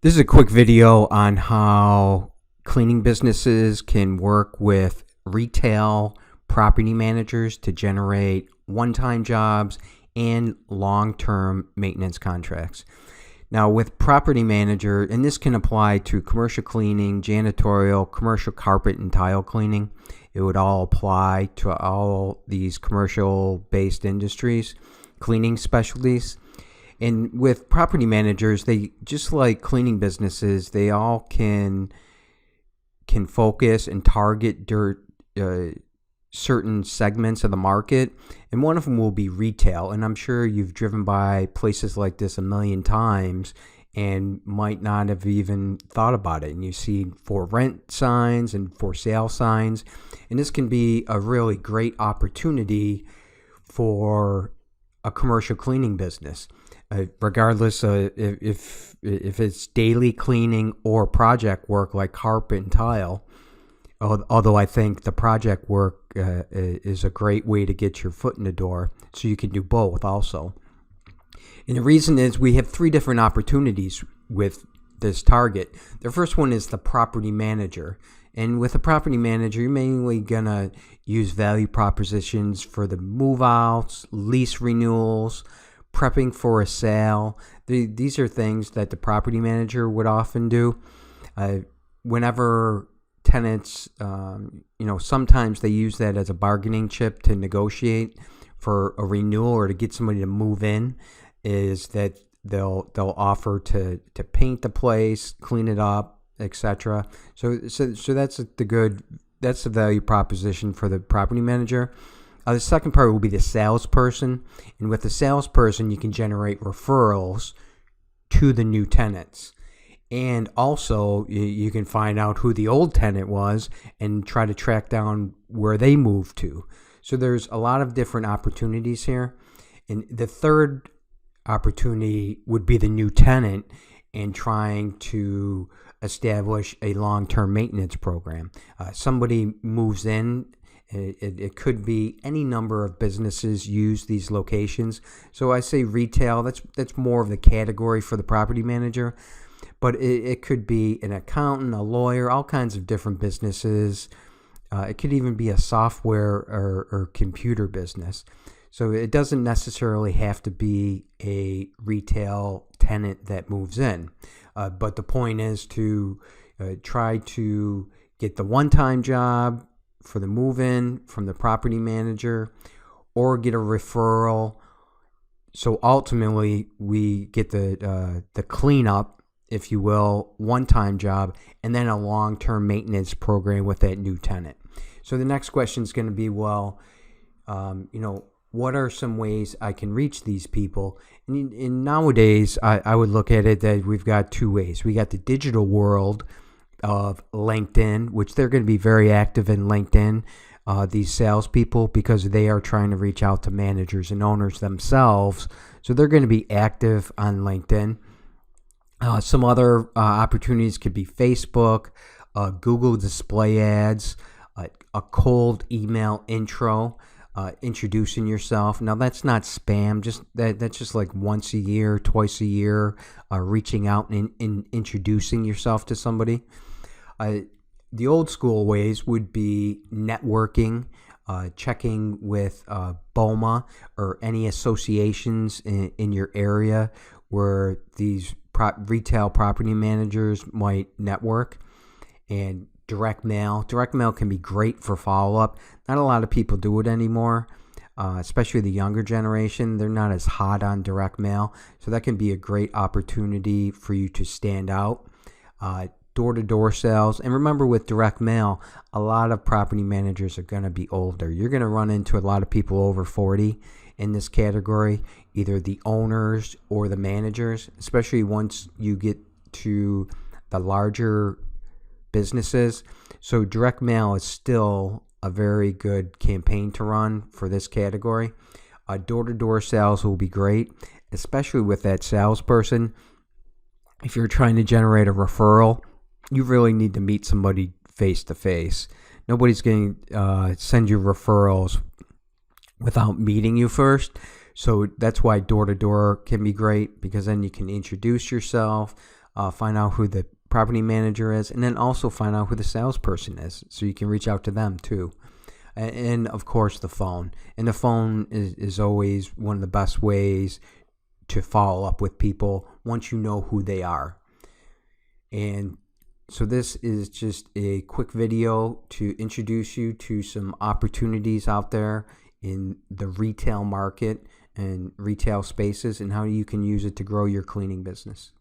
This is a quick video on how cleaning businesses can work with retail property managers to generate one-time jobs and long-term maintenance contracts. Now, with property manager, and this can apply to commercial cleaning, janitorial, commercial carpet and tile cleaning. It would all apply to all these commercial-based industries, cleaning specialties. And with property managers, they just like cleaning businesses, they all can focus and target certain segments of the market, and one of them will be retail. And I'm sure you've driven by places like this a million times and might not have even thought about it. And you see for rent signs and for sale signs, and this can be a really great opportunity for a commercial cleaning business. Regardless if it's daily cleaning or project work like carpet and tile, although I think the project work is a great way to get your foot in the door, so you can do both also. And the reason is we have three different opportunities with this target. The first one is the property manager. And with a property manager, you're mainly going to use value propositions for the move-outs, lease renewals, prepping for a sale. These are things that the property manager would often do. Whenever tenants, sometimes they use that as a bargaining chip to negotiate for a renewal or to get somebody to move in, is that they'll offer to paint the place, clean it up, etc. So that's the value proposition for the property manager. The second part will be the salesperson, and with the salesperson, you can generate referrals to the new tenants. And also, you can find out who the old tenant was and try to track down where they moved to. So there's a lot of different opportunities here. And the third opportunity would be the new tenant and trying to establish a long-term maintenance program. Somebody moves in. It could be any number of businesses use these locations. So I say retail, that's more of the category for the property manager. But it could be an accountant, a lawyer, all kinds of different businesses. It could even be a software or computer business. So it doesn't necessarily have to be a retail tenant that moves in. But the point is to try to get the one-time job for the move-in from the property manager, or get a referral. So ultimately, we get the cleanup, if you will, one-time job, and then a long-term maintenance program with that new tenant. So the next question is going to be, well, what are some ways I can reach these people? And nowadays, I would look at it that we've got two ways. We got the digital world of LinkedIn, which they're going to be very active in LinkedIn, these salespeople, because they are trying to reach out to managers and owners themselves. So they're going to be active on LinkedIn. Some other opportunities could be Facebook, Google display ads, a cold email intro, introducing yourself. Now that's not spam, that's just like once a year, twice a year, reaching out and introducing yourself to somebody. The old school ways would be networking, checking with BOMA or any associations in your area where these retail property managers might network. And direct mail. Direct mail can be great for follow-up. Not a lot of people do it anymore, especially the younger generation. They're not as hot on direct mail. So that can be a great opportunity for you to stand out. Door-to-door sales. And remember, with direct mail, a lot of property managers are going to be older. You're going to run into a lot of people over 40 in this category, either the owners or the managers, especially once you get to the larger businesses. So direct mail is still a very good campaign to run for this category. Door-to-door sales will be great, especially with that salesperson. If you're trying to generate a referral, you really need to meet somebody face to face. Nobody's going to send you referrals without meeting you first. So that's why door-to-door can be great, because then you can introduce yourself, find out who the property manager is, and then also find out who the salesperson is, so you can reach out to them too. And of course, the phone. And the phone is always one of the best ways to follow up with people once you know who they are. And so this is just a quick video to introduce you to some opportunities out there in the retail market and retail spaces, and how you can use it to grow your cleaning business.